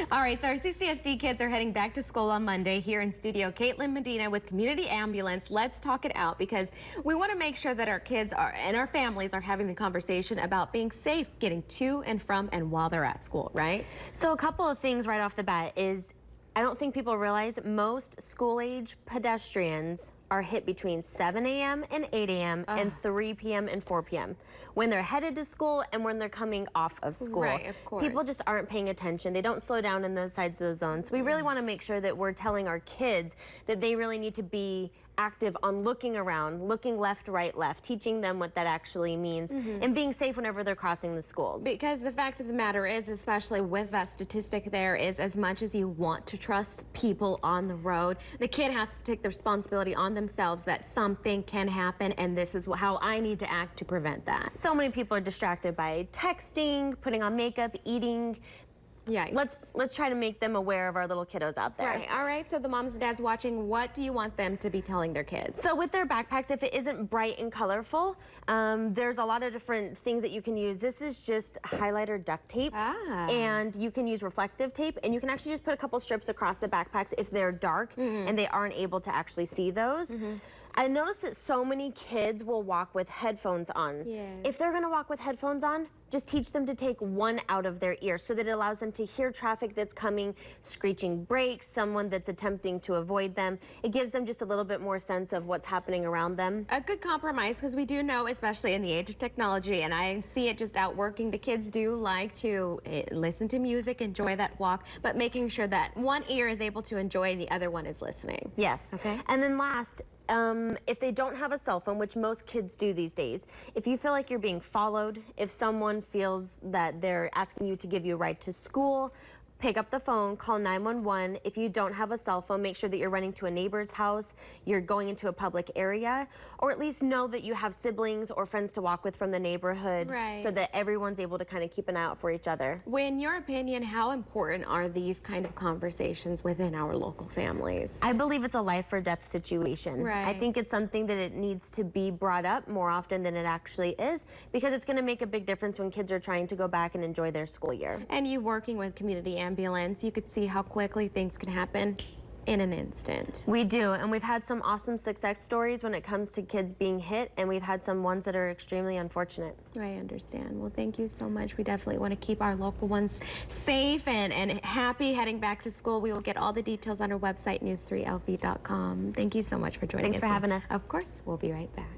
All right, so our CCSD kids are heading back to school on Monday. Here in studio, Caitlin Medina with Community Ambulance. Let's talk it out because we want to make sure that our kids are and our families are having the conversation about being safe getting to and from and while they're at school, right? So a couple of things right off the bat is I don't think people realize most school-age pedestrians are hit between 7 a.m. and 8 a.m. and 3 p.m. and 4 p.m. when they're headed to school and when they're coming off of school. Right, of course. People just aren't paying attention. They don't slow down in those sides of the zones. So we really want to make sure that we're telling our kids that they really need to be active on looking around, looking left, right, left, teaching them what that actually means, and being safe whenever they're crossing the schools. Because the fact of the matter is, especially with that statistic there, is as much as you want to trust people on the road, the kid has to take the responsibility on themselves that something can happen, and this is how I need to act to prevent that. So many people are distracted by texting, putting on makeup, eating. Yeah, let's try to make them aware of our little kiddos out there. Right. All right. So the moms and dads watching, what do you want them to be telling their kids? So with their backpacks, if it isn't bright and colorful, there's a lot of different things that you can use. This is just highlighter duct tape, and you can use reflective tape, and you can actually just put a couple strips across the backpacks if they're dark and they aren't able to actually see those. I noticed that so many kids will walk with headphones on. Yes. If they're gonna walk with headphones on, just teach them to take one out of their ear so that it allows them to hear traffic that's coming, screeching brakes, someone that's attempting to avoid them. It gives them just a little bit more sense of what's happening around them. A good compromise, because we do know, especially in the age of technology, and I see it just out working, the kids do like to listen to music, enjoy that walk, but making sure that one ear is able to enjoy and the other one is listening. Yes. Okay. And then last, if they don't have a cell phone, which most kids do these days, if you feel like you're being followed, if someone feels that they're asking you to give you a ride to school, pick up the phone, call 911. If you don't have a cell phone, make sure that you're running to a neighbor's house, you're going into a public area, or at least know that you have siblings or friends to walk with from the neighborhood, so that everyone's able to kind of keep an eye out for each other. In your opinion, how important are these kind of conversations within our local families? I believe it's a life or death situation. Right. I think it's something that it needs to be brought up more often than it actually is, because it's going to make a big difference when kids are trying to go back and enjoy their school year. And you working with Community Ambulance, you could see how quickly things can happen in an instant. We do, and we've had some awesome success stories when it comes to kids being hit, and we've had some ones that are extremely unfortunate. I understand. Well, thank you so much. We definitely want to keep our local ones safe and happy heading back to school. We will get all the details on our website, news3lv.com. Thank you so much for joining us. Thanks for having us. Of course. We'll be right back.